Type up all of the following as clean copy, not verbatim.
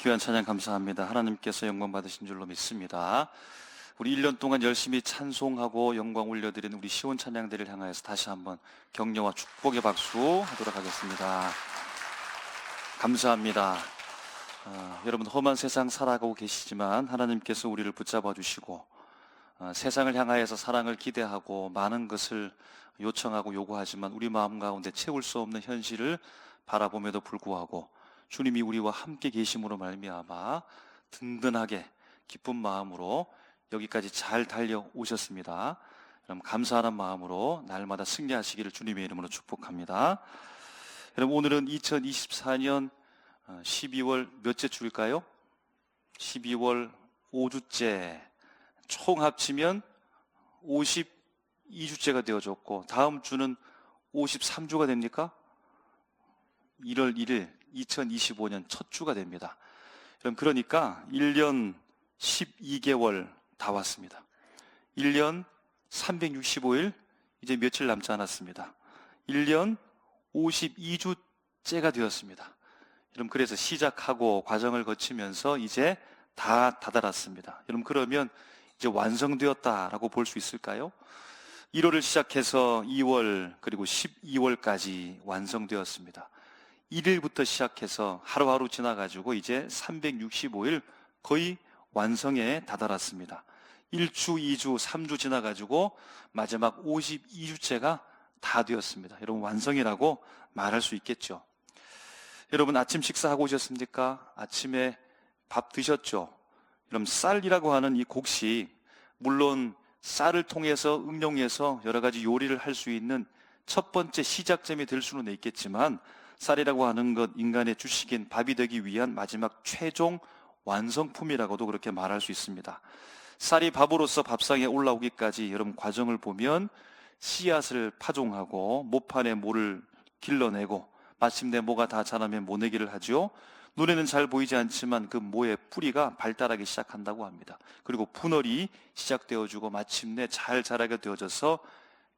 귀한 찬양 감사합니다. 하나님께서 영광 받으신 줄로 믿습니다. 우리 1년 동안 열심히 찬송하고 영광 올려드린 우리 시온 찬양대를 향하여서 다시 한번 격려와 축복의 박수 하도록 하겠습니다. 감사합니다. 여러분, 험한 세상 살아가고 계시지만 하나님께서 우리를 붙잡아 주시고 세상을 향하여서 사랑을 기대하고 많은 것을 요청하고 요구하지만 우리 마음 가운데 채울 수 없는 현실을 바라봄에도 불구하고 주님이 우리와 함께 계심으로 말미암아 든든하게 기쁜 마음으로 여기까지 잘 달려오셨습니다. 여러분, 감사하는 마음으로 날마다 승리하시기를 주님의 이름으로 축복합니다. 여러분, 오늘은 2024년 12월 몇째 주일까요? 12월 5주째, 총 합치면 52주째가 되어졌고 다음 주는 53주가 됩니까? 1월 1일 2025년 첫 주가 됩니다. 그러니까 1년 12개월 다 왔습니다. 1년 365일 이제 며칠 남지 않았습니다. 1년 52주째가 되었습니다. 여러분, 그래서 시작하고 과정을 거치면서 이제 다 다다랐습니다. 여러분, 그러면 이제 완성되었다라고 볼 수 있을까요? 1월을 시작해서 2월 그리고 12월까지 완성되었습니다. 1일부터 시작해서 하루하루 지나가지고 이제 365일 거의 완성에 다다랐습니다. 1주, 2주, 3주 지나가지고 마지막 52주째가 다 되었습니다. 여러분, 완성이라고 말할 수 있겠죠. 여러분, 아침 식사하고 오셨습니까? 아침에 밥 드셨죠? 여러분, 쌀이라고 하는 이 곡식, 물론 쌀을 통해서 응용해서 여러 가지 요리를 할 수 있는 첫 번째 시작점이 될 수는 있겠지만 쌀이라고 하는 것, 인간의 주식인 밥이 되기 위한 마지막 최종 완성품이라고도 그렇게 말할 수 있습니다. 쌀이 밥으로서 밥상에 올라오기까지 여러분 과정을 보면 씨앗을 파종하고 모판에 모를 길러내고 마침내 모가 다 자라면 모내기를 하죠. 눈에는 잘 보이지 않지만 그 모의 뿌리가 발달하기 시작한다고 합니다. 그리고 분열이 시작되어지고 마침내 잘 자라게 되어져서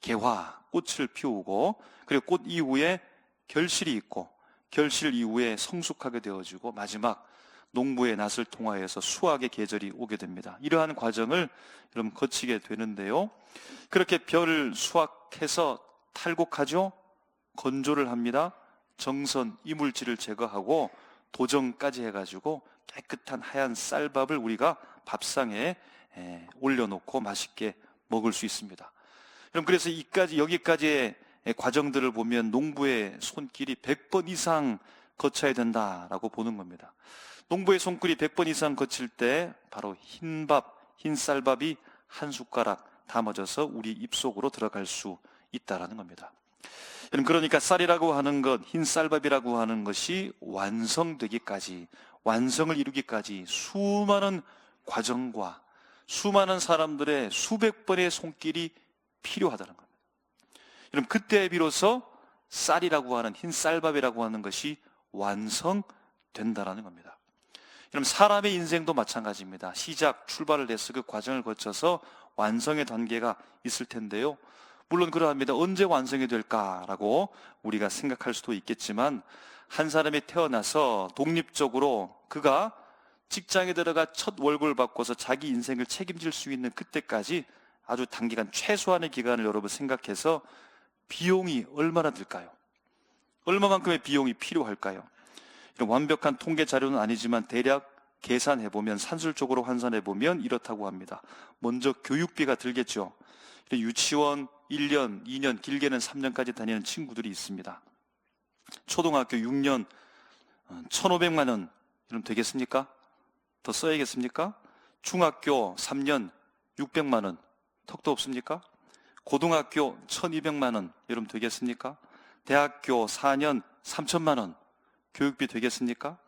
개화, 꽃을 피우고 그리고 꽃 이후에 결실이 있고 결실 이후에 성숙하게 되어지고 마지막 농부의 낫을 통하여서 수확의 계절이 오게 됩니다. 이러한 과정을 여러분 거치게 되는데요. 그렇게 벼를 수확해서 탈곡하죠. 건조를 합니다. 정선, 이물질을 제거하고 도정까지 해가지고 깨끗한 하얀 쌀밥을 우리가 밥상에 올려놓고 맛있게 먹을 수 있습니다. 여러분, 그래서 여기까지의 과정들을 보면 농부의 손길이 100번 이상 거쳐야 된다라고 보는 겁니다. 농부의 손길이 100번 이상 거칠 때 바로 흰 쌀밥이 한 숟가락 담아져서 우리 입속으로 들어갈 수 있다라는 겁니다. 그러니까 쌀이라고 하는 것, 흰 쌀밥이라고 하는 것이 완성되기까지, 완성을 이루기까지 수많은 과정과 수많은 사람들의 수백 번의 손길이 필요하다는 겁니다. 여러분, 그때 비로소 쌀이라고 하는, 흰 쌀밥이라고 하는 것이 완성된다라는 겁니다. 여러분, 사람의 인생도 마찬가지입니다. 출발을 해서 그 과정을 거쳐서 완성의 단계가 있을 텐데요. 물론 그러합니다. 언제 완성이 될까라고 우리가 생각할 수도 있겠지만 한 사람이 태어나서 독립적으로 그가 직장에 들어가 첫 월급을 받고서 자기 인생을 책임질 수 있는 그때까지 아주 단기간, 최소한의 기간을 여러분 생각해서 비용이 얼마나 들까요? 얼마만큼의 비용이 필요할까요? 완벽한 통계 자료는 아니지만 대략 계산해보면, 산술적으로 환산해보면 이렇다고 합니다. 먼저 교육비가 들겠죠. 유치원 1년, 2년, 길게는 3년까지 다니는 친구들이 있습니다. 초등학교 6년 1,500만 원 이러면 되겠습니까? 더 써야겠습니까? 중학교 3년 600만 원 턱도 없습니까? 고등학교 1,200만 원 이러면 되겠습니까? 대학교 4년 3,000만 원 교육비 되겠습니까?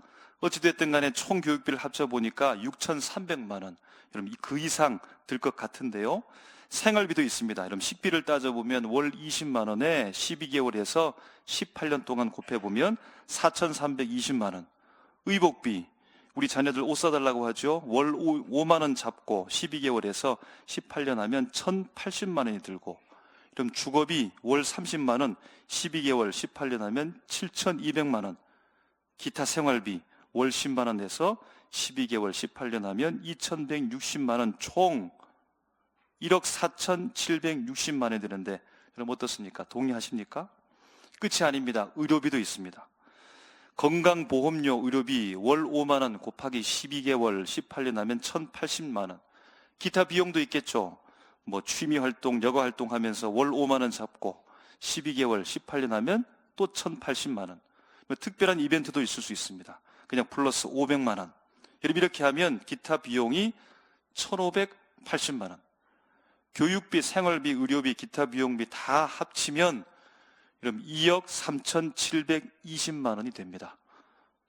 어찌됐든 간에 총 교육비를 합쳐보니까 6,300만 원, 여러분 그 이상 들 것 같은데요. 생활비도 있습니다. 여러분, 식비를 따져보면 월 20만 원에 12개월에서 18년 동안 곱해보면 4,320만 원. 의복비, 우리 자녀들 옷 사달라고 하죠. 월 5만 원 잡고 12개월에서 18년 하면 1,080만 원이 들고, 그럼 주거비 월 30만 원, 12개월 18년 하면 7,200만 원. 기타 생활비 월 10만 원 내서 12개월 18년 하면 2,160만 원, 총 1억 4,760만 원이 되는데 여러분 어떻습니까? 동의하십니까? 끝이 아닙니다. 의료비도 있습니다. 건강보험료 의료비 월 5만 원 곱하기 12개월 18년 하면 1,080만 원. 기타 비용도 있겠죠. 뭐 취미활동, 여가활동 하면서 월 5만 원 잡고 12개월 18년 하면 또 1,080만 원. 특별한 이벤트도 있을 수 있습니다. 그냥 플러스 500만 원. 여러분 이렇게 하면 기타 비용이 1,580만 원. 교육비, 생활비, 의료비, 기타 비용비 다 합치면 여러분 2억 3,720만 원이 됩니다.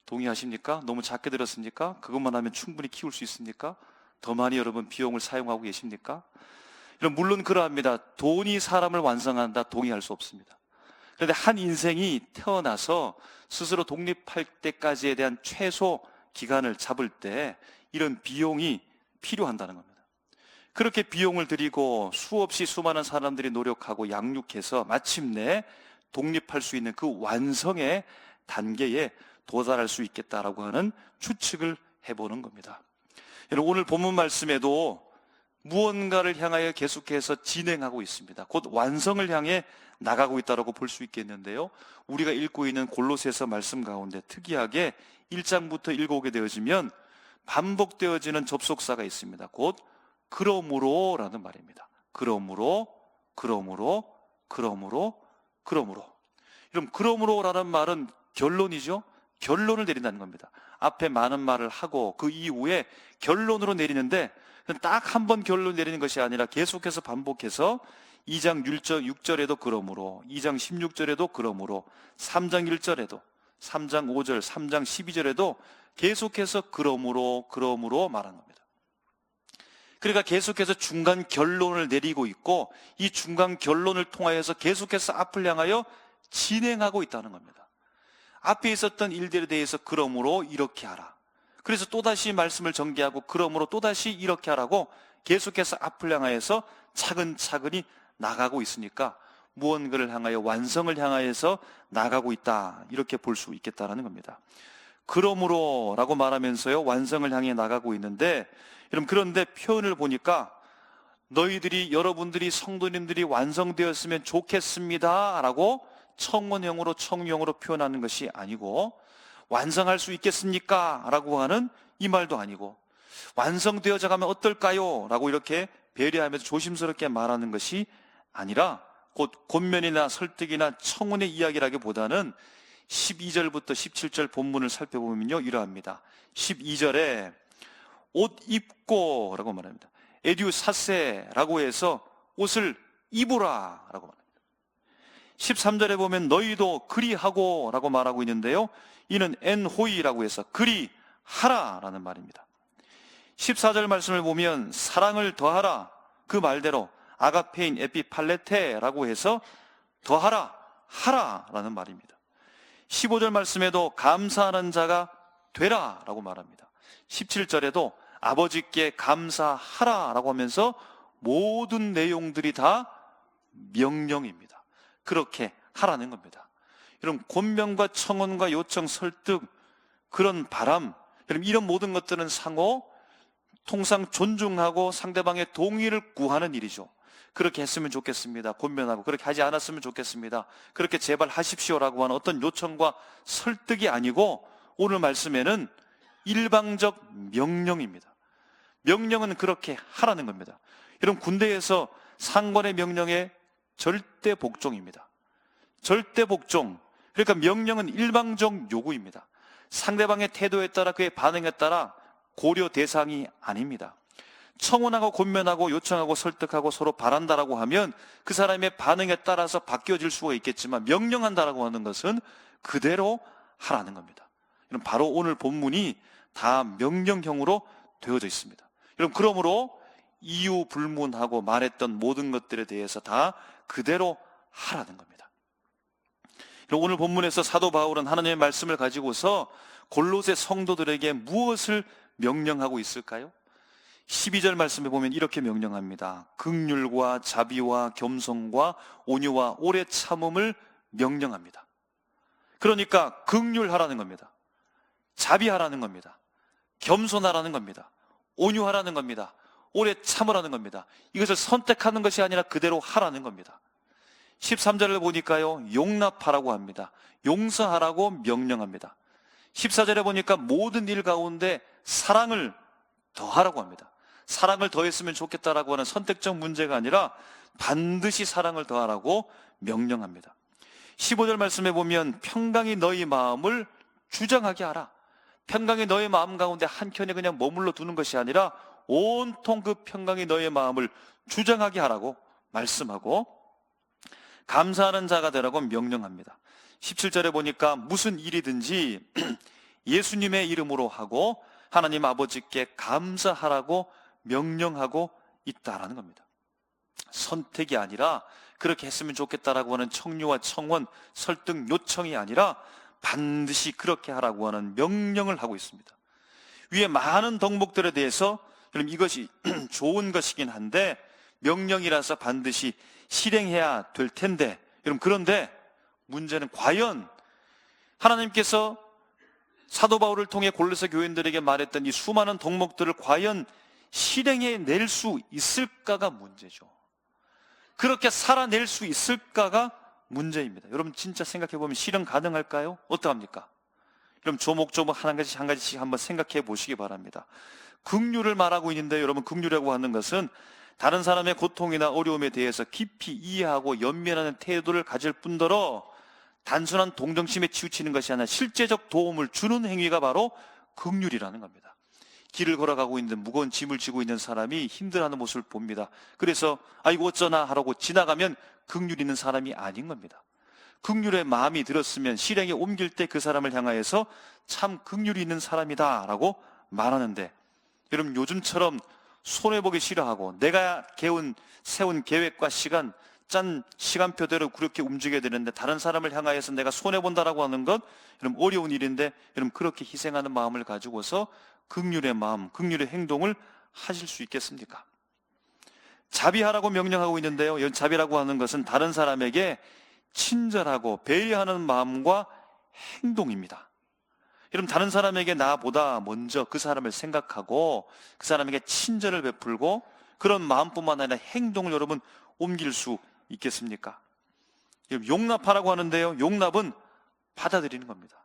동의하십니까? 너무 작게 들었습니까? 그것만 하면 충분히 키울 수 있습니까? 더 많이 여러분 비용을 사용하고 계십니까? 여러분 물론 그러합니다. 돈이 사람을 완성한다, 동의할 수 없습니다. 그런데 한 인생이 태어나서 스스로 독립할 때까지에 대한 최소 기간을 잡을 때 이런 비용이 필요한다는 겁니다. 그렇게 비용을 들이고 수없이 수많은 사람들이 노력하고 양육해서 마침내 독립할 수 있는 그 완성의 단계에 도달할 수 있겠다라고 하는 추측을 해보는 겁니다. 여러분 오늘 본문 말씀에도 무언가를 향하여 계속해서 진행하고 있습니다. 곧 완성을 향해 나가고 있다고 볼 수 있겠는데요. 우리가 읽고 있는 골로새서 말씀 가운데 특이하게 1장부터 읽어오게 되어지면 반복되어지는 접속사가 있습니다. 곧 그러므로라는 말입니다. 그러므로. 여러분 그러므로라는 말은 결론이죠. 결론을 내린다는 겁니다. 앞에 많은 말을 하고 그 이후에 결론으로 내리는데 딱 한 번 결론 내리는 것이 아니라 계속해서 반복해서 2장 6절에도 그러므로, 2장 16절에도 그러므로, 3장 1절에도, 3장 5절, 3장 12절에도 계속해서 그러므로 말하는 겁니다. 그러니까 계속해서 중간 결론을 내리고 있고 이 중간 결론을 통하여서 계속해서 앞을 향하여 진행하고 있다는 겁니다. 앞에 있었던 일들에 대해서 그러므로 이렇게 하라. 그래서 또다시 말씀을 전개하고 그러므로 또다시 이렇게 하라고 계속해서 앞을 향하여서 차근차근히 나가고 있으니까 무언가를 향하여 완성을 향하여서 나가고 있다, 이렇게 볼 수 있겠다는 겁니다. 그러므로 라고 말하면서요 완성을 향해 나가고 있는데 여러분 그런데 표현을 보니까 여러분들이 성도님들이 완성되었으면 좋겠습니다 라고 청원형으로 청유형으로 표현하는 것이 아니고 완성할 수 있겠습니까? 라고 하는 이 말도 아니고 완성되어져 가면 어떨까요? 라고 이렇게 배려하면서 조심스럽게 말하는 것이 아니라 곧 권면이나 설득이나 청원의 이야기라기보다는 12절부터 17절 본문을 살펴보면요 이러합니다. 12절에 옷 입고 라고 말합니다. 에듀사세라고 해서 옷을 입으라 라고 말합니다. 13절에 보면 너희도 그리하고 라고 말하고 있는데요, 이는 엔호이라고 해서 그리하라 라는 말입니다. 14절 말씀을 보면 사랑을 더하라, 그 말대로 아가페인 에피팔레테라고 해서 더하라, 하라 라는 말입니다. 15절 말씀에도 감사하는 자가 되라 라고 말합니다. 17절에도 아버지께 감사하라 라고 하면서 모든 내용들이 다 명령입니다. 그렇게 하라는 겁니다. 여러분 권면과 청원과 요청, 설득, 그런 바람, 여러분 이런 모든 것들은 상호 통상 존중하고 상대방의 동의를 구하는 일이죠. 그렇게 했으면 좋겠습니다. 권면하고 그렇게 하지 않았으면 좋겠습니다. 그렇게 제발 하십시오라고 하는 어떤 요청과 설득이 아니고 오늘 말씀에는 일방적 명령입니다. 명령은 그렇게 하라는 겁니다. 여러분 군대에서 상관의 명령에 절대 복종입니다. 절대 복종. 그러니까 명령은 일방적 요구입니다. 상대방의 태도에 따라 그의 반응에 따라 고려 대상이 아닙니다. 청원하고 권면하고 요청하고 설득하고 서로 바란다라고 하면 그 사람의 반응에 따라서 바뀌어질 수가 있겠지만 명령한다라고 하는 것은 그대로 하라는 겁니다. 바로 오늘 본문이 다 명령형으로 되어져 있습니다. 여러분 그러므로 이유 불문하고 말했던 모든 것들에 대해서 다 그대로 하라는 겁니다. 오늘 본문에서 사도 바울은 하나님의 말씀을 가지고서 골로새 성도들에게 무엇을 명령하고 있을까요? 12절 말씀에 보면 이렇게 명령합니다. 긍휼과 자비와 겸손과 온유와 오래 참음을 명령합니다. 그러니까 긍휼하라는 겁니다. 자비하라는 겁니다. 겸손하라는 겁니다. 온유하라는 겁니다. 오래 참으라는 겁니다. 이것을 선택하는 것이 아니라 그대로 하라는 겁니다. 13절을 보니까요, 용납하라고 합니다. 용서하라고 명령합니다. 14절에 보니까 모든 일 가운데 사랑을 더하라고 합니다. 사랑을 더했으면 좋겠다라고 하는 선택적 문제가 아니라 반드시 사랑을 더하라고 명령합니다. 15절 말씀에 보면 평강이 너희 마음을 주장하게 하라. 평강이 너희 마음 가운데 한켠에 그냥 머물러 두는 것이 아니라 온통 그 평강이 너희 마음을 주장하게 하라고 말씀하고, 감사하는 자가 되라고 명령합니다. 17절에 보니까 무슨 일이든지 예수님의 이름으로 하고 하나님 아버지께 감사하라고 명령하고 있다라는 겁니다. 선택이 아니라 그렇게 했으면 좋겠다라고 하는 청유와 청원, 설득 요청이 아니라 반드시 그렇게 하라고 하는 명령을 하고 있습니다. 위에 많은 덕목들에 대해서 그럼 이것이 좋은 것이긴 한데 명령이라서 반드시 실행해야 될 텐데, 여러분, 그런데 문제는 과연 하나님께서 사도 바울을 통해 골로새 교인들에게 말했던 이 수많은 덕목들을 과연 실행해낼 수 있을까가 문제죠. 그렇게 살아낼 수 있을까가 문제입니다. 여러분, 진짜 생각해보면 실행 가능할까요? 어떡합니까? 그럼 조목조목 한 가지씩 한번 생각해 보시기 바랍니다. 긍휼을 말하고 있는데, 여러분, 긍휼이라고 하는 것은 다른 사람의 고통이나 어려움에 대해서 깊이 이해하고 연민하는 태도를 가질 뿐더러 단순한 동정심에 치우치는 것이 아니라 실제적 도움을 주는 행위가 바로 긍휼이라는 겁니다. 길을 걸어가고 있는 무거운 짐을 지고 있는 사람이 힘들어하는 모습을 봅니다. 그래서 아이고 어쩌나 하라고 지나가면 긍휼 있는 사람이 아닌 겁니다. 긍휼의 마음이 들었으면 실행에 옮길 때 그 사람을 향하여서 참 긍휼이 있는 사람이다 라고 말하는데, 여러분, 요즘처럼 손해보기 싫어하고 내가 세운 계획과 짠 시간표대로 그렇게 움직여야 되는데 다른 사람을 향하여서 내가 손해본다라고 하는 것, 여러분, 어려운 일인데, 여러분, 그렇게 희생하는 마음을 가지고서 긍휼의 마음, 긍휼의 행동을 하실 수 있겠습니까? 자비하라고 명령하고 있는데요, 자비라고 하는 것은 다른 사람에게 친절하고 배려하는 마음과 행동입니다. 여러분, 다른 사람에게 나보다 먼저 그 사람을 생각하고 그 사람에게 친절을 베풀고 그런 마음뿐만 아니라 행동을 여러분 옮길 수 있겠습니까? 여러분, 용납하라고 하는데요, 용납은 받아들이는 겁니다.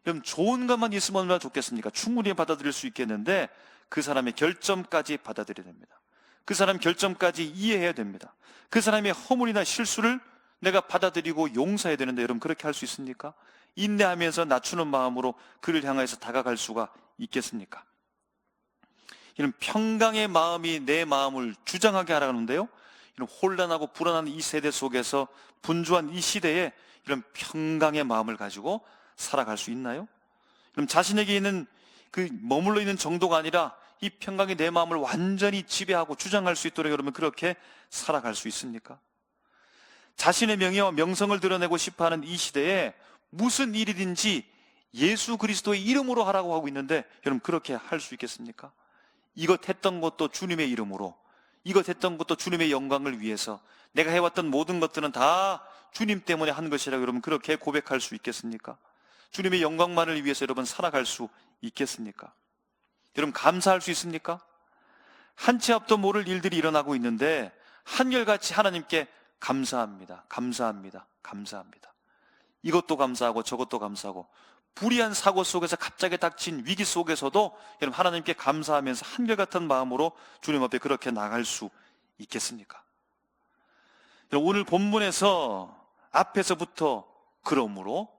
여러분, 좋은 것만 있으면 얼마나 좋겠습니까? 충분히 받아들일 수 있겠는데 그 사람의 결점까지 받아들여야 됩니다. 그 사람 결점까지 이해해야 됩니다. 그 사람의 허물이나 실수를 내가 받아들이고 용서해야 되는데, 여러분, 그렇게 할 수 있습니까? 인내하면서 낮추는 마음으로 그를 향해서 다가갈 수가 있겠습니까? 이런 평강의 마음이 내 마음을 주장하게 하라는데요, 이런 혼란하고 불안한 이 세대 속에서, 분주한 이 시대에 이런 평강의 마음을 가지고 살아갈 수 있나요? 그럼 자신에게 있는 그 머물러 있는 정도가 아니라 이 평강이 내 마음을 완전히 지배하고 주장할 수 있도록 여러분 그렇게 살아갈 수 있습니까? 자신의 명예와 명성을 드러내고 싶어하는 이 시대에 무슨 일이든지 예수 그리스도의 이름으로 하라고 하고 있는데, 여러분, 그렇게 할 수 있겠습니까? 이것 했던 것도 주님의 이름으로, 이것 했던 것도 주님의 영광을 위해서, 내가 해왔던 모든 것들은 다 주님 때문에 한 것이라고 여러분 그렇게 고백할 수 있겠습니까? 주님의 영광만을 위해서 여러분 살아갈 수 있겠습니까? 여러분, 감사할 수 있습니까? 한 치 앞도 모를 일들이 일어나고 있는데 한결같이 하나님께 감사합니다, 감사합니다, 감사합니다. 이것도 감사하고 저것도 감사하고, 불의한 사고 속에서 갑자기 닥친 위기 속에서도 여러분 하나님께 감사하면서 한결같은 마음으로 주님 앞에 그렇게 나갈 수 있겠습니까? 오늘 본문에서 앞에서부터 그러므로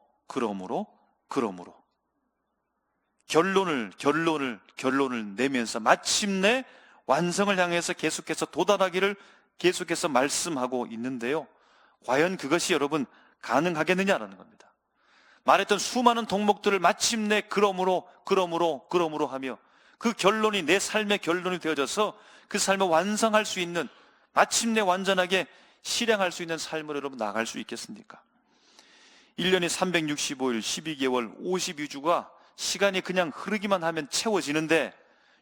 결론을 내면서 마침내 완성을 향해서 계속해서 도달하기를 계속해서 말씀하고 있는데요, 과연 그것이 여러분 가능하겠느냐라는 겁니다. 말했던 수많은 덕목들을 마침내 그러므로 하며 그 결론이 내 삶의 결론이 되어져서 그 삶을 완성할 수 있는, 마침내 완전하게 실행할 수 있는 삶을 여러분 나갈 수 있겠습니까? 1년이 365일, 12개월, 52주가 시간이 그냥 흐르기만 하면 채워지는데,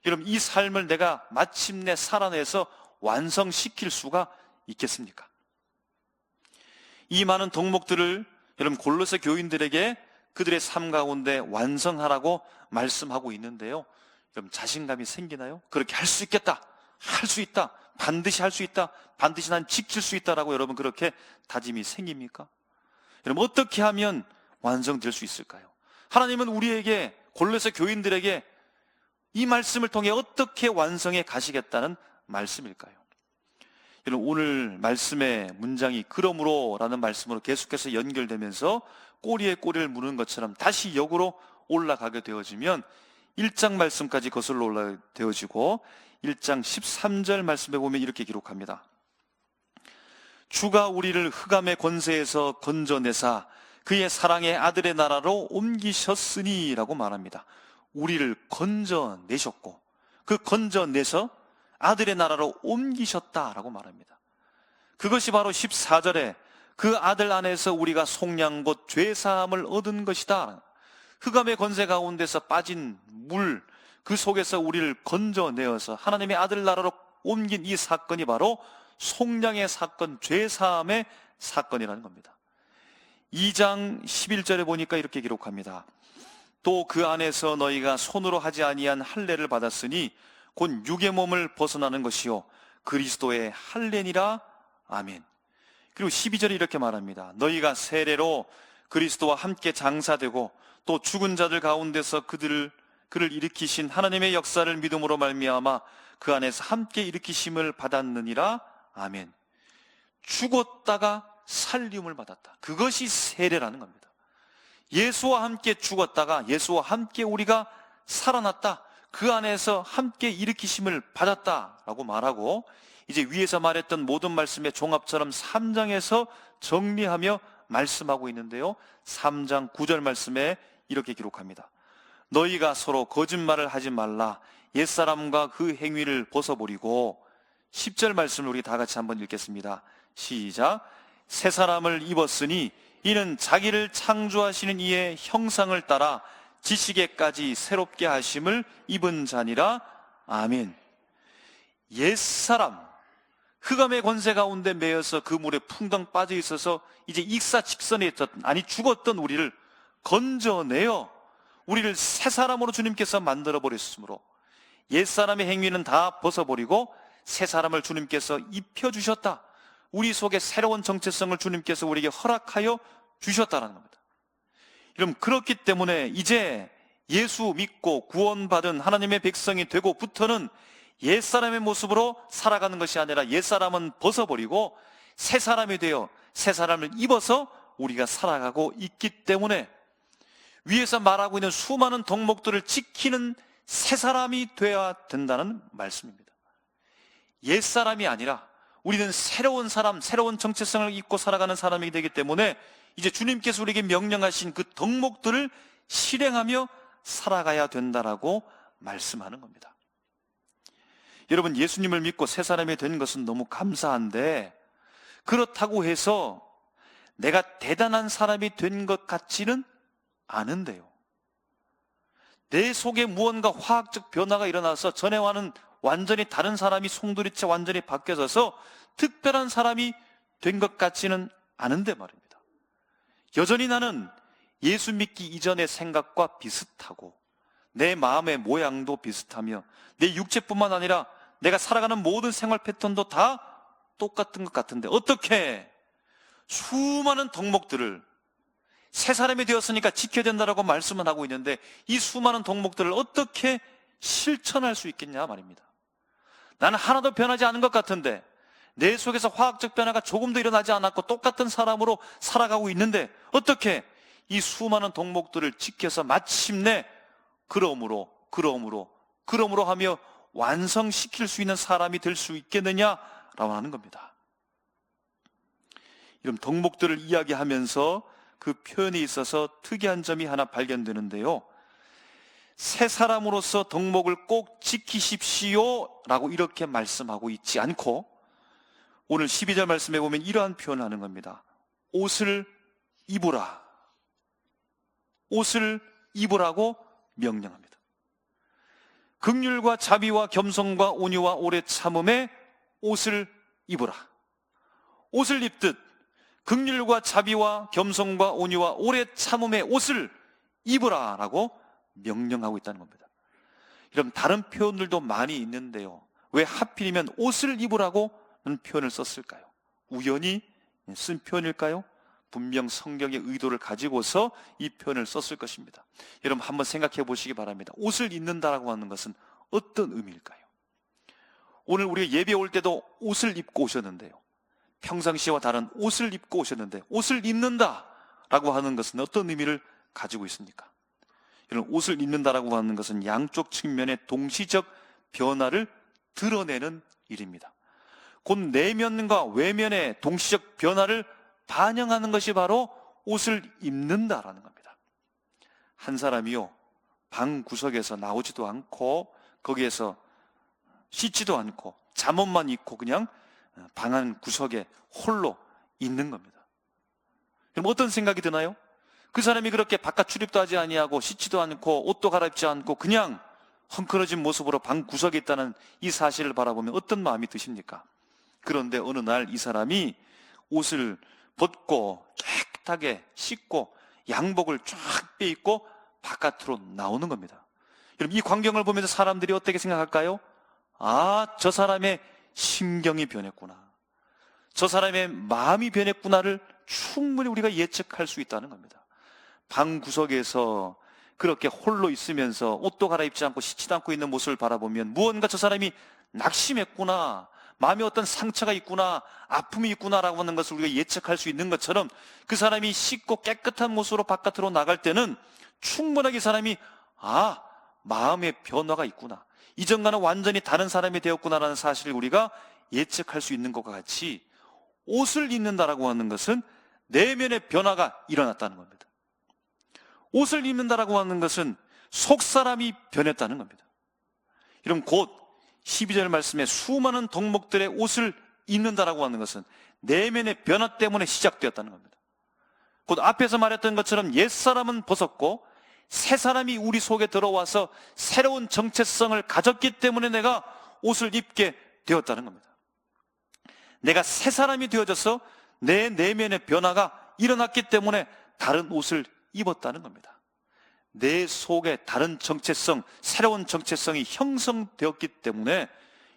여러분, 이 삶을 내가 마침내 살아내서 완성시킬 수가 있겠습니까? 이 많은 덕목들을 여러분 골로새 교인들에게 그들의 삶 가운데 완성하라고 말씀하고 있는데요. 그럼 자신감이 생기나요? 그렇게 할 수 있겠다, 할 수 있다, 반드시 할 수 있다, 반드시 난 지킬 수 있다라고 여러분 그렇게 다짐이 생깁니까? 여러분 어떻게 하면 완성될 수 있을까요? 하나님은 우리에게, 골로새 교인들에게 이 말씀을 통해 어떻게 완성해 가시겠다는 말씀일까요? 여러분 오늘 말씀의 문장이 그러므로 라는 말씀으로 계속해서 연결되면서 꼬리에 꼬리를 무는 것처럼 다시 역으로 올라가게 되어지면 1장 말씀까지 거슬러 올라되어지고 1장 13절 말씀에 보면 이렇게 기록합니다. 주가 우리를 흑암의 권세에서 건져내사 그의 사랑의 아들의 나라로 옮기셨으니 라고 말합니다. 우리를 건져내셨고 그 건져내서 아들의 나라로 옮기셨다라고 말합니다. 그것이 바로 14절에 그 아들 안에서 우리가 속량 곧 죄사함을 얻은 것이다. 흑암의 권세 가운데서 빠진 물, 그 속에서 우리를 건져내어서 하나님의 아들 나라로 옮긴 이 사건이 바로 속량의 사건, 죄사함의 사건이라는 겁니다. 2장 11절에 보니까 이렇게 기록합니다. 또 그 안에서 너희가 손으로 하지 아니한 할례를 받았으니 곧 육의 몸을 벗어나는 것이요 그리스도의 할례니라. 아멘. 그리고 12절에 이렇게 말합니다. 너희가 세례로 그리스도와 함께 장사되고 또 죽은 자들 가운데서 그를 일으키신 하나님의 역사를 믿음으로 말미암아 그 안에서 함께 일으키심을 받았느니라. 아멘. 죽었다가 살림을 받았다. 그것이 세례라는 겁니다. 예수와 함께 죽었다가 예수와 함께 우리가 살아났다. 그 안에서 함께 일으키심을 받았다라고 말하고, 이제 위에서 말했던 모든 말씀의 종합처럼 3장에서 정리하며 말씀하고 있는데요. 3장 9절 말씀에 이렇게 기록합니다. 너희가 서로 거짓말을 하지 말라. 옛사람과 그 행위를 벗어버리고, 10절 말씀을 우리 다 같이 한번 읽겠습니다. 시작. 새 사람을 입었으니 이는 자기를 창조하시는 이의 형상을 따라 지식에까지 새롭게 하심을 입은 자니라. 아멘. 옛사람, 흑암의 권세 가운데 매여서 그 물에 풍덩 빠져 있어서 이제 익사직선에 있던, 아니 죽었던 우리를 건져내어 우리를 새 사람으로 주님께서 만들어 버렸으므로 옛사람의 행위는 다 벗어버리고 새 사람을 주님께서 입혀주셨다. 우리 속에 새로운 정체성을 주님께서 우리에게 허락하여 주셨다는 겁니다. 여러분 그렇기 때문에 이제 예수 믿고 구원받은 하나님의 백성이 되고부터는 옛사람의 모습으로 살아가는 것이 아니라 옛사람은 벗어버리고 새 사람이 되어 새 사람을 입어서 우리가 살아가고 있기 때문에 위에서 말하고 있는 수많은 덕목들을 지키는 새 사람이 되어야 된다는 말씀입니다. 옛사람이 아니라 우리는 새로운 사람, 새로운 정체성을 입고 살아가는 사람이 되기 때문에 이제 주님께서 우리에게 명령하신 그 덕목들을 실행하며 살아가야 된다라고 말씀하는 겁니다. 여러분 예수님을 믿고 새 사람이 된 것은 너무 감사한데 그렇다고 해서 내가 대단한 사람이 된 것 같지는 않은데요. 내 속에 무언가 화학적 변화가 일어나서 전에와는 완전히 다른 사람이 송두리째 완전히 바뀌어져서 특별한 사람이 된 것 같지는 않은데 말입니다. 여전히 나는 예수 믿기 이전의 생각과 비슷하고 내 마음의 모양도 비슷하며 내 육체뿐만 아니라 내가 살아가는 모든 생활 패턴도 다 똑같은 것 같은데 어떻게 수많은 덕목들을 새 사람이 되었으니까 지켜야 된다라고 말씀은 하고 있는데 이 수많은 덕목들을 어떻게 실천할 수 있겠냐 말입니다. 나는 하나도 변하지 않은 것 같은데 내 속에서 화학적 변화가 조금도 일어나지 않았고 똑같은 사람으로 살아가고 있는데 어떻게 이 수많은 덕목들을 지켜서 마침내 그러므로 하며 완성시킬 수 있는 사람이 될 수 있겠느냐라고 하는 겁니다. 이런 덕목들을 이야기하면서 그 표현에 있어서 특이한 점이 하나 발견되는데요. 새 사람으로서 덕목을 꼭 지키십시오 라고 이렇게 말씀하고 있지 않고 오늘 12절 말씀에 보면 이러한 표현을 하는 겁니다. 옷을 입으라. 옷을 입으라고 명령합니다. 긍휼과 자비와 겸손과 온유와 오래 참음에 옷을 입으라. 옷을 입듯 긍휼과 자비와 겸손과 온유와 오래 참음의 옷을 입으라 라고 명령하고 있다는 겁니다. 여러분, 다른 표현들도 많이 있는데요, 왜 하필이면 옷을 입으라고 하는 표현을 썼을까요? 우연히 쓴 표현일까요? 분명 성경의 의도를 가지고서 이 표현을 썼을 것입니다. 여러분, 한번 생각해 보시기 바랍니다. 옷을 입는다라고 하는 것은 어떤 의미일까요? 오늘 우리가 예배 올 때도 옷을 입고 오셨는데요, 평상시와 다른 옷을 입고 오셨는데, 옷을 입는다라고 하는 것은 어떤 의미를 가지고 있습니까? 이런 옷을 입는다라고 하는 것은 양쪽 측면의 동시적 변화를 드러내는 일입니다. 곧 내면과 외면의 동시적 변화를 반영하는 것이 바로 옷을 입는다라는 겁니다. 한 사람이요, 방 구석에서 나오지도 않고 거기에서 씻지도 않고 잠옷만 입고 그냥 방 안 구석에 홀로 있는 겁니다. 그럼 어떤 생각이 드나요? 그 사람이 그렇게 바깥 출입도 하지 아니하고 씻지도 않고 옷도 갈아입지 않고 그냥 헝클어진 모습으로 방 구석에 있다는 이 사실을 바라보면 어떤 마음이 드십니까? 그런데 어느 날 이 사람이 옷을 벗고 깨끗하게 씻고 양복을 쫙 빼입고 바깥으로 나오는 겁니다. 여러분, 이 광경을 보면서 사람들이 어떻게 생각할까요? 아, 저 사람의 심경이 변했구나, 저 사람의 마음이 변했구나를 충분히 우리가 예측할 수 있다는 겁니다. 방 구석에서 그렇게 홀로 있으면서 옷도 갈아입지 않고 씻지도 않고 있는 모습을 바라보면 무언가 저 사람이 낙심했구나, 마음에 어떤 상처가 있구나, 아픔이 있구나라고 하는 것을 우리가 예측할 수 있는 것처럼, 그 사람이 씻고 깨끗한 모습으로 바깥으로 나갈 때는 충분하게 이 사람이 마음의 변화가 있구나, 이전과는 완전히 다른 사람이 되었구나라는 사실을 우리가 예측할 수 있는 것과 같이, 옷을 입는다라고 하는 것은 내면의 변화가 일어났다는 겁니다. 옷을 입는다라고 하는 것은 속사람이 변했다는 겁니다. 이런 곧 12절 말씀에 수많은 덕목들의 옷을 입는다라고 하는 것은 내면의 변화 때문에 시작되었다는 겁니다. 곧 앞에서 말했던 것처럼 옛사람은 벗었고 새 사람이 우리 속에 들어와서 새로운 정체성을 가졌기 때문에 내가 옷을 입게 되었다는 겁니다. 내가 새 사람이 되어져서 내 내면의 변화가 일어났기 때문에 다른 옷을 입었다는 겁니다. 내 속에 다른 정체성, 새로운 정체성이 형성되었기 때문에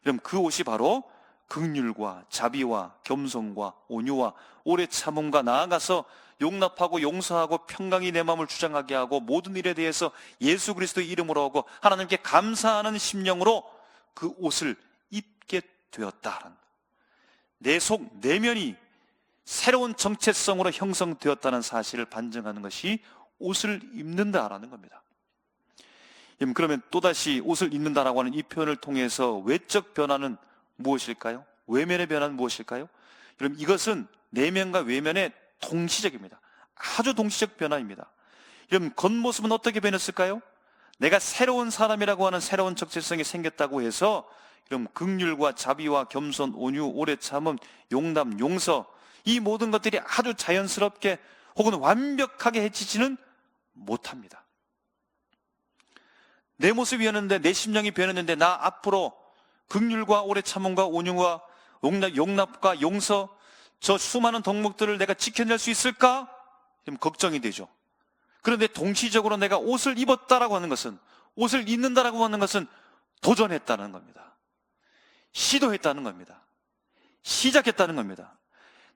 그럼 그 옷이 바로 긍휼과 자비와 겸손과 온유와 오래 참음과 나아가서 용납하고 용서하고 평강이 내 마음을 주장하게 하고 모든 일에 대해서 예수 그리스도의 이름으로 하고 하나님께 감사하는 심령으로 그 옷을 입게 되었다. 내 속 내면이 새로운 정체성으로 형성되었다는 사실을 반증하는 것이 옷을 입는다라는 겁니다. 그러면 또다시 옷을 입는다라고 하는 이 표현을 통해서 외적 변화는 무엇일까요? 외면의 변화는 무엇일까요? 여러분, 이것은 내면과 외면의 동시적입니다. 아주 동시적 변화입니다. 여러분, 겉모습은 어떻게 변했을까요? 내가 새로운 사람이라고 하는 새로운 정체성이 생겼다고 해서 여러분, 긍휼과 자비와 겸손, 온유, 오래 참음, 용납, 용서, 이 모든 것들이 아주 자연스럽게 혹은 완벽하게 해치지는 못합니다. 내 모습이었는데, 내 심령이 변했는데 나 앞으로 긍휼과 오래 참음과 온유와 용납과 용서, 저 수많은 덕목들을 내가 지켜낼 수 있을까? 그럼 걱정이 되죠. 그런데 동시적으로 내가 옷을 입었다라고 하는 것은, 옷을 입는다라고 하는 것은 도전했다는 겁니다. 시도했다는 겁니다. 시작했다는 겁니다.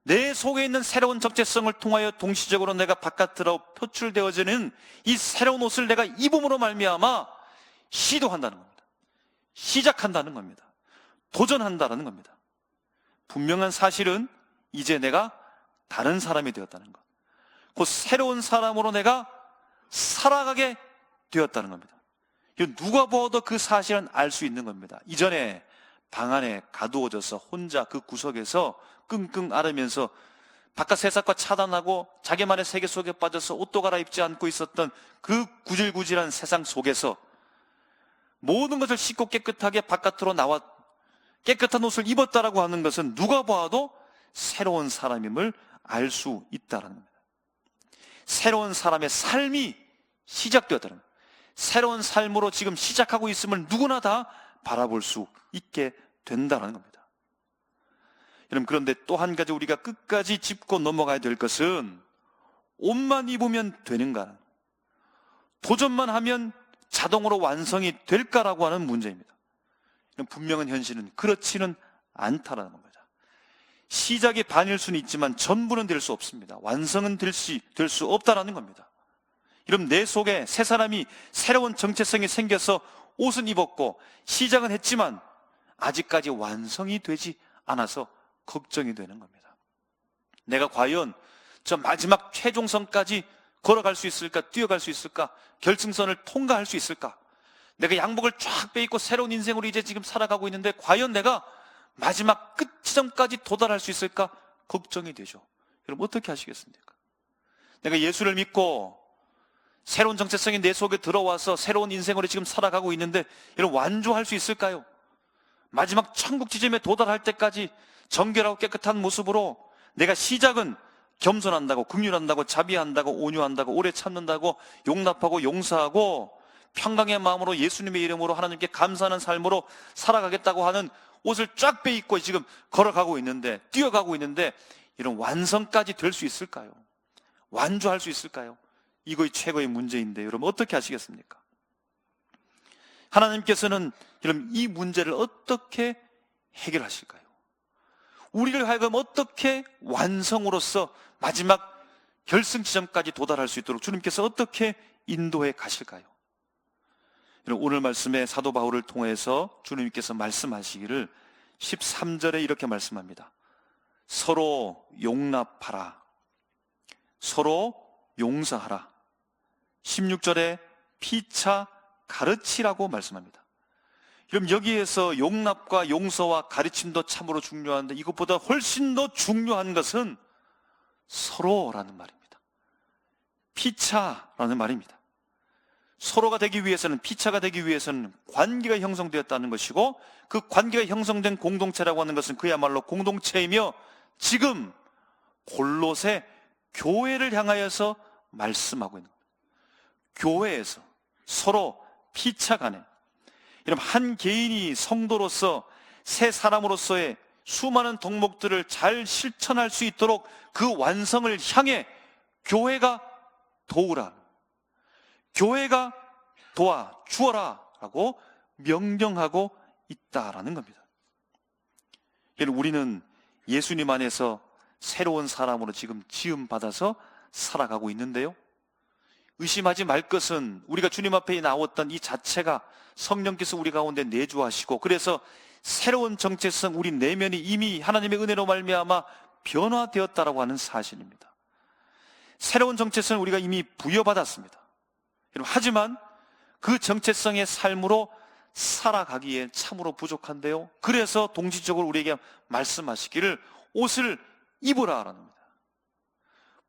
내 속에 있는 새로운 정체성을 통하여 동시적으로 내가 바깥으로 표출되어지는 이 새로운 옷을 내가 입음으로 말미암아 시도한다는 겁니다. 시작한다는 겁니다. 도전한다는 겁니다. 분명한 사실은 이제 내가 다른 사람이 되었다는 것, 곧 새로운 사람으로 내가 살아가게 되었다는 겁니다. 누가 보아도 그 사실은 알 수 있는 겁니다. 이전에 방 안에 가두어져서 혼자 그 구석에서 끙끙 앓으면서 바깥 세상과 차단하고 자기만의 세계 속에 빠져서 옷도 갈아입지 않고 있었던 그 구질구질한 세상 속에서 모든 것을 씻고 깨끗하게 바깥으로 나와 깨끗한 옷을 입었다라고 하는 것은 누가 봐도 새로운 사람임을 알 수 있다는 겁니다. 새로운 사람의 삶이 시작되었다는 겁니다. 새로운 삶으로 지금 시작하고 있음을 누구나 다 바라볼 수 있게 된다는 겁니다. 여러분, 그런데 또 한 가지 우리가 끝까지 짚고 넘어가야 될 것은 옷만 입으면 되는가? 도전만 하면 자동으로 완성이 될까라고 하는 문제입니다. 분명한 현실은 그렇지는 않다라는 겁니다. 시작이 반일 수는 있지만 전부는 될 수 없습니다. 완성은 될 수 없다라는 겁니다. 여러분, 내 속에 새 사람이, 새로운 정체성이 생겨서 옷은 입었고 시작은 했지만 아직까지 완성이 되지 않아서 걱정이 되는 겁니다. 내가 과연 저 마지막 최종선까지 걸어갈 수 있을까? 뛰어갈 수 있을까? 결승선을 통과할 수 있을까? 내가 양복을 쫙 빼입고 새로운 인생으로 이제 지금 살아가고 있는데 과연 내가 마지막 끝 지점까지 도달할 수 있을까? 걱정이 되죠. 여러분, 어떻게 하시겠습니까? 내가 예수를 믿고 새로운 정체성이 내 속에 들어와서 새로운 인생으로 지금 살아가고 있는데 여러분, 완주할 수 있을까요? 마지막 천국 지점에 도달할 때까지 정결하고 깨끗한 모습으로 내가 시작은 겸손한다고, 긍휼한다고, 자비한다고, 온유한다고, 오래 참는다고, 용납하고 용서하고 평강의 마음으로 예수님의 이름으로 하나님께 감사하는 삶으로 살아가겠다고 하는 옷을 쫙 빼입고 지금 걸어가고 있는데, 뛰어가고 있는데 이런 완성까지 될 수 있을까요? 완주할 수 있을까요? 이거의 최고의 문제인데 여러분, 어떻게 하시겠습니까? 하나님께서는 여러분, 이 문제를 어떻게 해결하실까요? 우리를 하여금 어떻게 완성으로서 마지막 결승 지점까지 도달할 수 있도록 주님께서 어떻게 인도해 가실까요? 여러분, 오늘 말씀에 사도 바울을 통해서 주님께서 말씀하시기를 13절에 이렇게 말씀합니다. 서로 용납하라. 서로 용서하라. 16절에 피차 가르치라고 말씀합니다. 그럼 여기에서 용납과 용서와 가르침도 참으로 중요한데 이것보다 훨씬 더 중요한 것은 서로라는 말입니다. 피차라는 말입니다. 서로가 되기 위해서는, 피차가 되기 위해서는 관계가 형성되었다는 것이고, 그 관계가 형성된 공동체라고 하는 것은 그야말로 공동체이며 지금 골로새 교회를 향하여서 말씀하고 있는 겁니다. 교회에서 서로 피차 간에, 여러분, 한 개인이 성도로서 새 사람으로서의 수많은 덕목들을 잘 실천할 수 있도록 그 완성을 향해 교회가 도우라, 교회가 도와주어라 라고 명령하고 있다라는 겁니다. 우리는 예수님 안에서 새로운 사람으로 지금 지음받아서 살아가고 있는데요, 의심하지 말 것은 우리가 주님 앞에 나왔던 이 자체가 성령께서 우리 가운데 내주하시고, 그래서 새로운 정체성, 우리 내면이 이미 하나님의 은혜로 말미암아 변화되었다라고 하는 사실입니다. 새로운 정체성을 우리가 이미 부여받았습니다. 하지만 그 정체성의 삶으로 살아가기에 참으로 부족한데요, 그래서 동시적으로 우리에게 말씀하시기를 옷을 입으라라는 겁니다.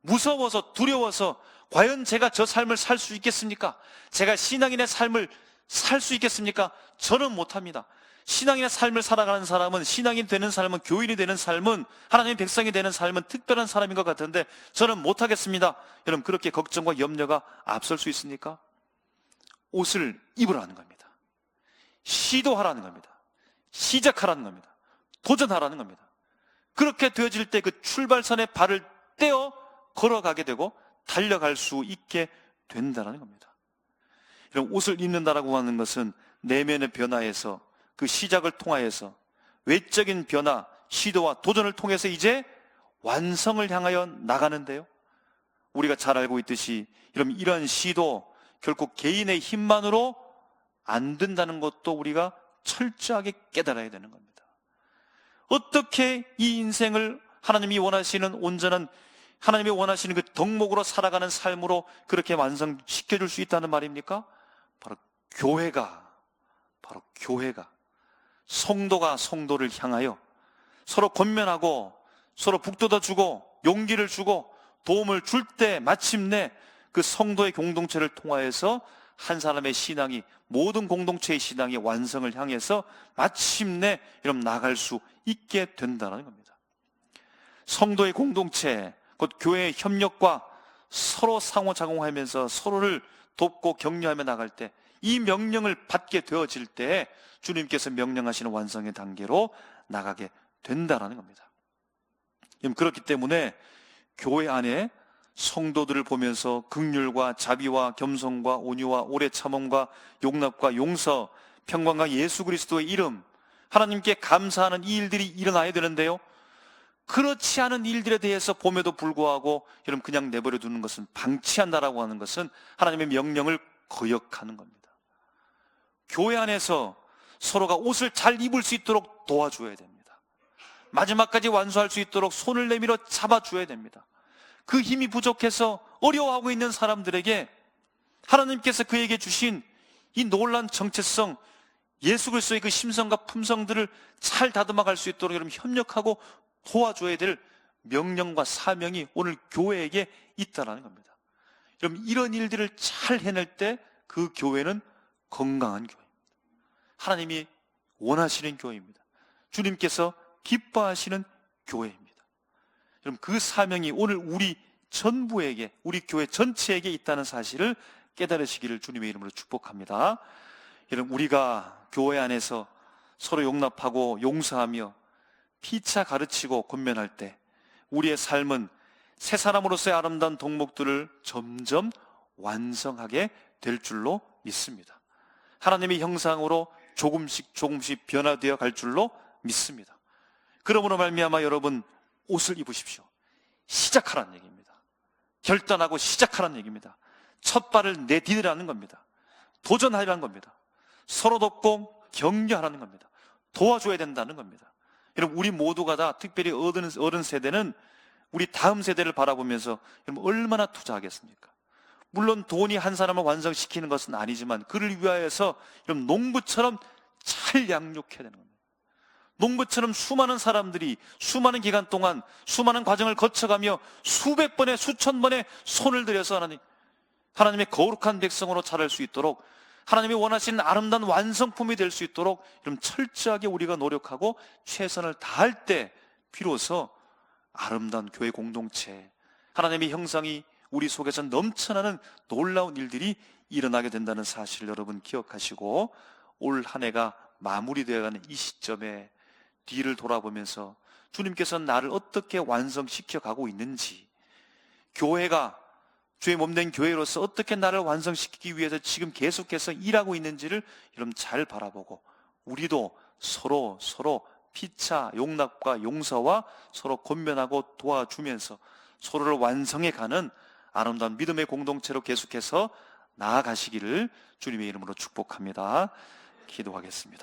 무서워서, 두려워서 과연 제가 저 삶을 살 수 있겠습니까? 제가 신앙인의 삶을 살 수 있겠습니까? 저는 못합니다. 신앙인의 삶을 살아가는 사람은, 신앙인 되는 삶은, 교인이 되는 삶은, 하나님의 백성이 되는 삶은 특별한 사람인 것 같은데 저는 못하겠습니다. 여러분, 그렇게 걱정과 염려가 앞설 수 있습니까? 옷을 입으라는 겁니다. 시도하라는 겁니다. 시작하라는 겁니다. 도전하라는 겁니다. 그렇게 되어질 때 그 출발선에 발을 떼어 걸어가게 되고 달려갈 수 있게 된다는 겁니다. 이런 옷을 입는다라고 하는 것은 내면의 변화에서, 그 시작을 통하여서 외적인 변화, 시도와 도전을 통해서 이제 완성을 향하여 나가는데요, 우리가 잘 알고 있듯이 이런 시도 결국 개인의 힘만으로 안 된다는 것도 우리가 철저하게 깨달아야 되는 겁니다. 어떻게 이 인생을 하나님이 원하시는 온전한, 하나님이 원하시는 그 덕목으로 살아가는 삶으로 그렇게 완성시켜줄 수 있다는 말입니까? 바로 교회가 성도가 성도를 향하여 서로 권면하고 서로 북돋아주고 용기를 주고 도움을 줄 때 마침내 그 성도의 공동체를 통하여서 한 사람의 신앙이, 모든 공동체의 신앙이 완성을 향해서 마침내 이런 나갈 수 있게 된다는 겁니다. 성도의 공동체, 곧 교회의 협력과 서로 상호작용하면서 서로를 돕고 격려하며 나갈 때, 이 명령을 받게 되어질 때 주님께서 명령하시는 완성의 단계로 나가게 된다는 겁니다. 그렇기 때문에 교회 안에 성도들을 보면서 긍휼과 자비와 겸손과 온유와 오래 참음과 용납과 용서, 평강과 예수 그리스도의 이름, 하나님께 감사하는 이 일들이 일어나야 되는데요, 그렇지 않은 일들에 대해서 봄에도 불구하고 여러분 그냥 내버려 두는 것은, 방치한다라고 하는 것은 하나님의 명령을 거역하는 겁니다. 교회 안에서 서로가 옷을 잘 입을 수 있도록 도와줘야 됩니다. 마지막까지 완수할 수 있도록 손을 내밀어 잡아줘야 됩니다. 그 힘이 부족해서 어려워하고 있는 사람들에게 하나님께서 그에게 주신 이 놀라운 정체성, 예수 그리스도의 그 심성과 품성들을 잘 다듬어갈 수 있도록 여러분 협력하고 도와줘야 될 명령과 사명이 오늘 교회에게 있다는 겁니다. 여러분, 이런 일들을 잘 해낼 때 그 교회는 건강한 교회입니다. 하나님이 원하시는 교회입니다. 주님께서 기뻐하시는 교회입니다. 여러분, 그 사명이 오늘 우리 전부에게, 우리 교회 전체에게 있다는 사실을 깨달으시기를 주님의 이름으로 축복합니다. 여러분, 우리가 교회 안에서 서로 용납하고 용서하며 피차 가르치고 권면할 때 우리의 삶은 새 사람으로서의 아름다운 덕목들을 점점 완성하게 될 줄로 믿습니다. 하나님의 형상으로 조금씩 변화되어 갈 줄로 믿습니다. 그러므로 말미암아 여러분, 옷을 입으십시오. 시작하라는 얘기입니다. 결단하고 시작하라는 얘기입니다. 첫 발을 내디디라는 겁니다. 도전하라는 겁니다. 서로 돕고 격려하라는 겁니다. 도와줘야 된다는 겁니다. 여러분, 우리 모두가 다, 특별히 어른 세대는 우리 다음 세대를 바라보면서 여러분 얼마나 투자하겠습니까? 물론 돈이 한 사람을 완성시키는 것은 아니지만 그를 위하여서 여러분 농부처럼 잘 양육해야 되는 겁니다. 농부처럼 수많은 사람들이 수많은 기간 동안 수많은 과정을 거쳐가며 수백 번에 수천 번의 손을 들여서 하나님의 거룩한 백성으로 자랄 수 있도록, 하나님이 원하시는 아름다운 완성품이 될 수 있도록 여러분 철저하게 우리가 노력하고 최선을 다할 때 비로소 아름다운 교회 공동체, 하나님의 형상이 우리 속에서 넘쳐나는 놀라운 일들이 일어나게 된다는 사실을 여러분 기억하시고, 올 한 해가 마무리되어가는 이 시점에 뒤를 돌아보면서 주님께서 나를 어떻게 완성시켜 가고 있는지, 교회가 주의 몸된 교회로서 어떻게 나를 완성시키기 위해서 지금 계속해서 일하고 있는지를 여러분 잘 바라보고, 우리도 서로 피차 용납과 용서와 서로 권면하고 도와주면서 서로를 완성해가는 아름다운 믿음의 공동체로 계속해서 나아가시기를 주님의 이름으로 축복합니다. 기도하겠습니다.